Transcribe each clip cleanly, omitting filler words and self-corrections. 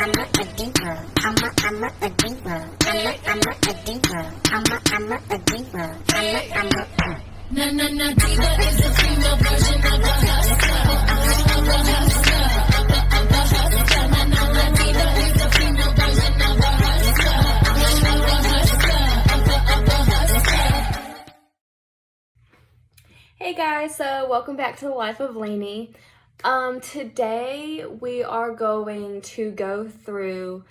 Na na na diva is the female version of a hustler. Na na na diva is the female version of a hustler. Hey guys, so welcome back to the Life of Lainey. Today we are going to go through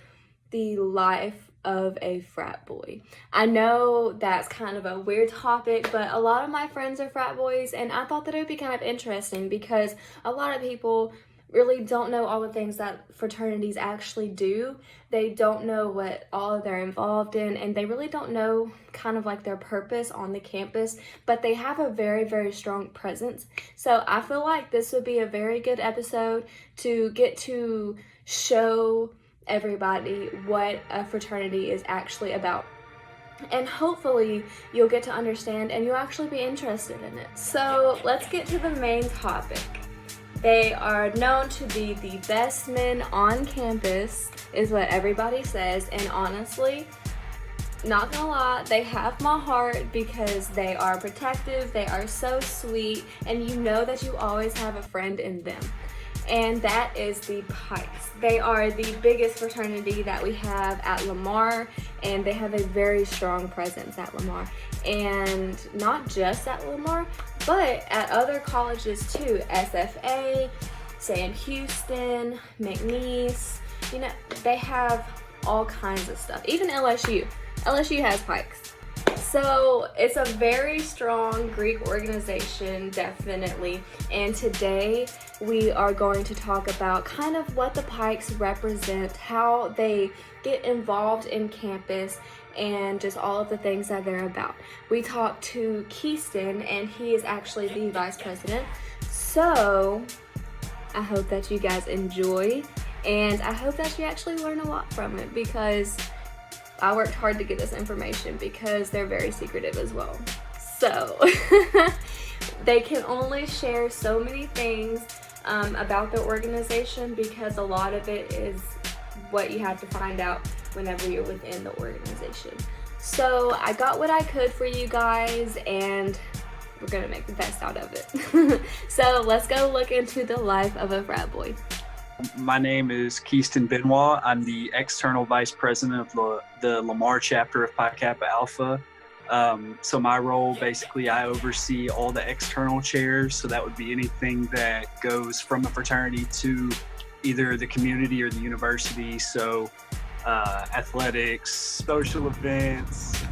the life of a frat boy. I know that's kind of a weird topic, but a lot of my friends are frat boys, and I thought that it would be kind of interesting because a lot of people really don't know all the things that fraternities actually do. They don't know what all they're involved in, and they really don't know kind of like their purpose on the campus, but they have a very, very strong presence. So I feel like this would be a very good episode to get to show everybody what a fraternity is actually about. And hopefully you'll get to understand and you'll actually be interested in it. So let's get to the main topic. They are known to be the best men on campus, is what everybody says. And honestly, not gonna lie, they have my heart because they are protective, they are so sweet, and you know that you always have a friend in them. And that is the Pikes. They are the biggest fraternity that we have at Lamar, and they have a very strong presence at Lamar. And not just at Lamar, but at other colleges too. SFA, Sam Houston, McNeese, you know, they have all kinds of stuff. Even LSU. LSU has Pikes. So it's a very strong Greek organization, definitely. And today we are going to talk about kind of what the Pikes represent, how they get involved in campus, and just all of the things that they're about. We talked to Keyston, and he is actually the vice president. So I hope that you guys enjoy, and I hope that you actually learn a lot from it, because I worked hard to get this information because they're very secretive as well. So they can only share so many things about their organization, because a lot of it is what you have to find out whenever you're within the organization. So I got what I could for you guys, and we're gonna make the best out of it. So let's go look into the life of a frat boy. My name is Keyston Benoit. I'm the external vice president of the Lamar chapter of Pi Kappa Alpha. So my role, basically, I oversee all the external chairs. So that would be anything that goes from the fraternity to either the community or the university. So athletics, social events,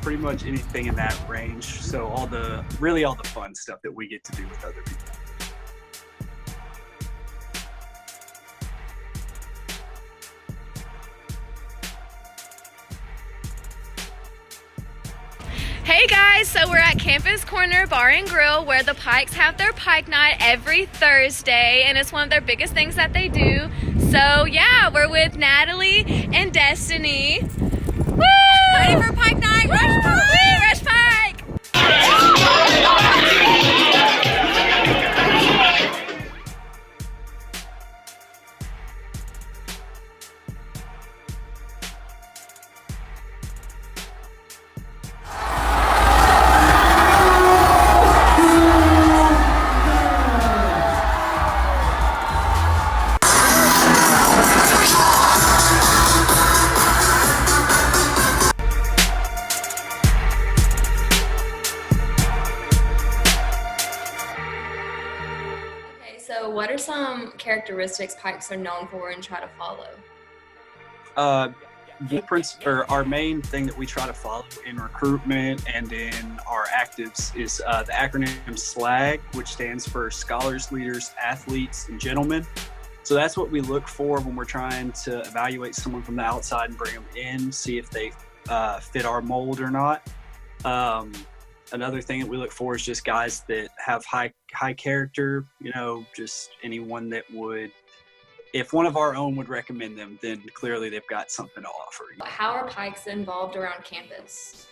pretty much anything in that range. So all the fun stuff that we get to do with other people. Hey guys, so we're at Campus Corner Bar and Grill, where the Pikes have their Pike Night every Thursday, and it's one of their biggest things that they do. So yeah, we're with Natalie and Destiny. Woo! Ready for Pike Night? Rush Pike! Rush Pike! So what are some characteristics Pikes are known for and try to follow? Our main thing that we try to follow in recruitment and in our actives is the acronym SLAG, which stands for Scholars, Leaders, Athletes, and Gentlemen. So that's what we look for when we're trying to evaluate someone from the outside and bring them in, see if they fit our mold or not. Another thing that we look for is just guys that have high character, you know, just anyone that would, if one of our own would recommend them, then clearly they've got something to offer. How are Pikes involved around campus?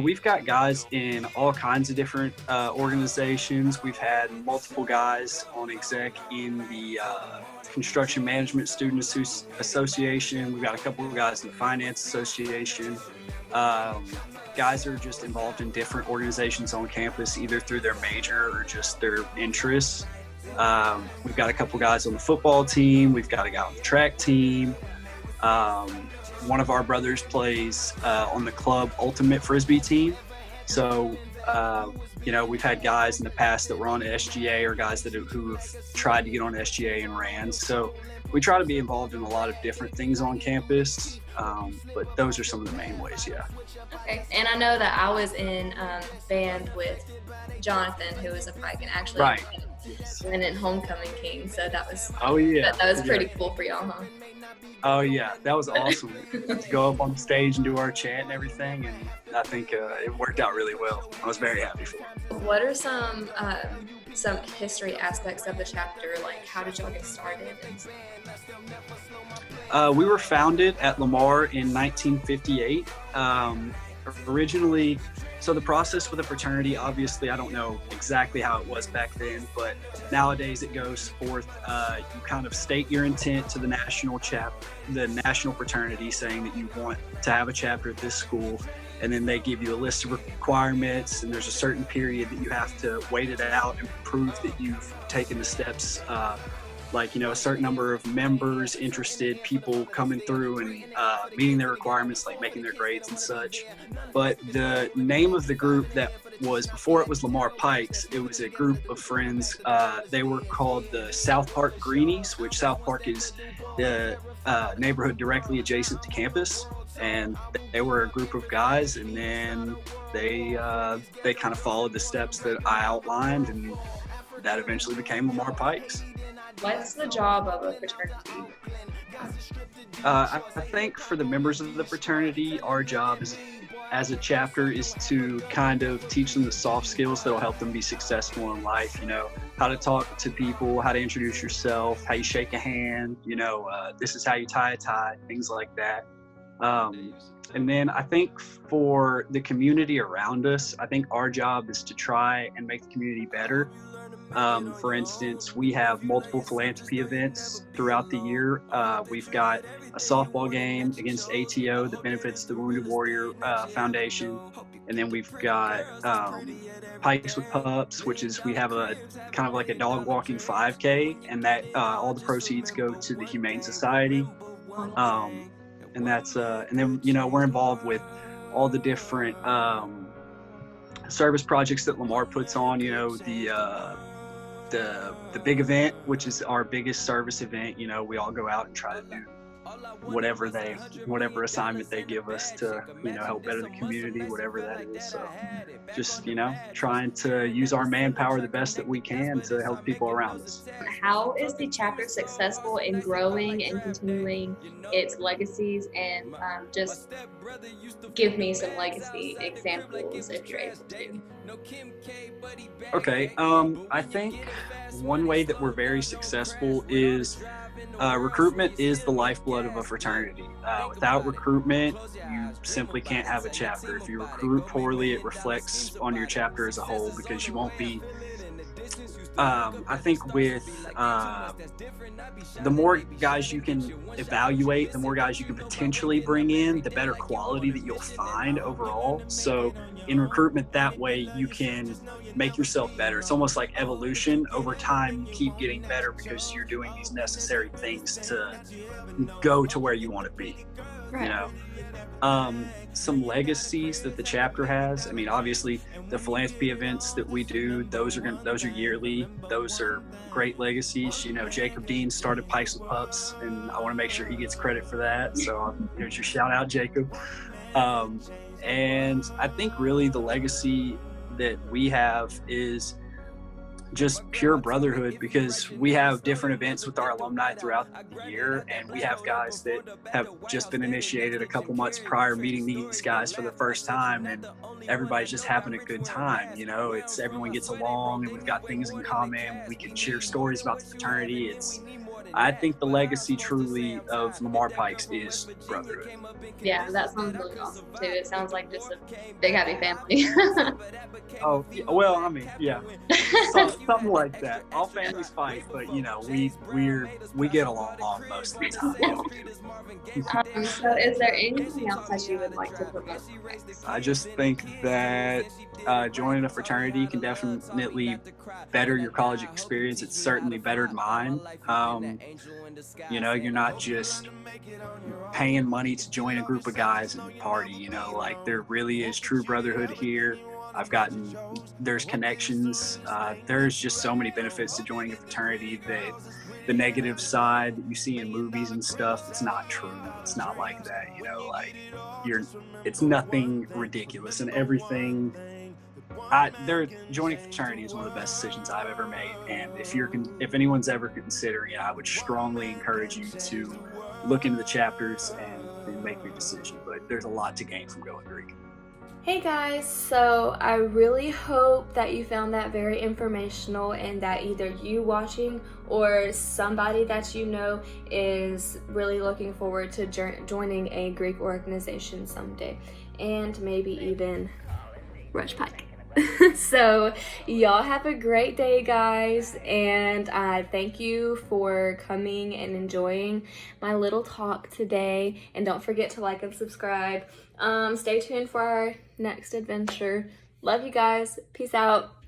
We've got guys in all kinds of different organizations. We've had multiple guys on exec in the Construction Management Students Association. We've got a couple of guys in the Finance Association. Guys are just involved in different organizations on campus, either through their major or just their interests. We've got a couple guys on the football team. We've got a guy on the track team. One of our brothers plays on the club ultimate frisbee team. So, we've had guys in the past that were on SGA or guys who have tried to get on SGA and ran. So we try to be involved in a lot of different things on campus. But those are some of the main ways, yeah. Okay, and I know that I was in band with Jonathan, who was a pike, and actually Right. went in homecoming king. So that was that was pretty cool for y'all, huh? Oh yeah, that was awesome. To go up on stage and do our chant and everything, and I think it worked out really well. I was very happy for it. What are some history aspects of the chapter? Like, how did y'all get started? We were founded at Lamar in 1958. Originally, so the process with a fraternity, obviously, I don't know exactly how it was back then, but nowadays it goes forth. You kind of state your intent to the national fraternity, saying that you want to have a chapter at this school, and then they give you a list of requirements, and there's a certain period that you have to wait it out and prove that you've taken the steps. A certain number of members, interested people coming through and meeting their requirements, like making their grades and such. But the name of the group that was, before it was Lamar Pikes, it was a group of friends. They were called the South Park Greenies, which South Park is the neighborhood directly adjacent to campus. And they were a group of guys, and then they kind of followed the steps that I outlined, and that eventually became Lamar Pikes. What's the job of a fraternity? I think for the members of the fraternity, our job as a chapter is to kind of teach them the soft skills that will help them be successful in life. How to talk to people, how to introduce yourself, how you shake a hand, this is how you tie a tie, things like that. And then I think for the community around us, I think our job is to try and make the community better. For instance, we have multiple philanthropy events throughout the year. We've got a softball game against ATO that benefits the Wounded Warrior Foundation. And then we've got Pikes with Pups, which is we have a kind of like a dog walking 5K, and that all the proceeds go to the Humane Society. And that's and then we're involved with all the different service projects that Lamar puts on. The big event, which is our biggest service event. We all go out and try to do whatever assignment they give us to help better the community, whatever that is. So just trying to use our manpower the best that we can to help people around us. How is the chapter successful in growing and continuing its legacies? And just give me some legacy examples if you're able to. Okay, I think one way that we're very successful is recruitment is the lifeblood of a fraternity. Without recruitment, you simply can't have a chapter. If you recruit poorly, it reflects on your chapter as a whole, because you won't be I think with the more guys you can evaluate, the more guys you can potentially bring in, the better quality that you'll find overall. So in recruitment, that way you can make yourself better. It's almost like evolution. Over time, you keep getting better because you're doing these necessary things to go to where you want to be. Right. Some legacies that the chapter has. I mean, obviously the philanthropy events that we do, those are yearly. Those are great legacies. Jacob Dean started Pikes with Pups, and I want to make sure he gets credit for that. So here's your shout out, Jacob. And I think really the legacy that we have is just pure brotherhood, because we have different events with our alumni throughout the year, and we have guys that have just been initiated a couple months prior, meeting these guys for the first time, and everybody's just having a good time. It's everyone gets along, and we've got things in common. We can share stories about the fraternity. I think the legacy truly of Lamar Pikes is brotherhood. Yeah, that sounds really awesome too. It sounds like just a big happy family. Oh, yeah, well, I mean, yeah, something like that. All families fight, but you know, we get along most of the time. So is there anything else that you would like to promote? I just think that joining a fraternity can definitely better your college experience. It's certainly bettered mine. You know, you're not just paying money to join a group of guys and party. You know, like there really is true brotherhood here. There's connections. There's just so many benefits to joining a fraternity that the negative side that you see in movies and stuff, it's not true. It's not like that, you know, like it's nothing ridiculous and everything. Joining fraternity is one of the best decisions I've ever made. And if anyone's ever considering it, I would strongly encourage you to look into the chapters and make your decision. But there's a lot to gain from going Greek. Hey guys, so I really hope that you found that very informational and that either you watching or somebody that you know is really looking forward to joining a Greek organization someday and maybe even Rush Pike. So y'all have a great day, guys, and I thank you for coming and enjoying my little talk today, and don't forget to like and subscribe. Stay tuned for our next adventure. Love you guys. Peace out.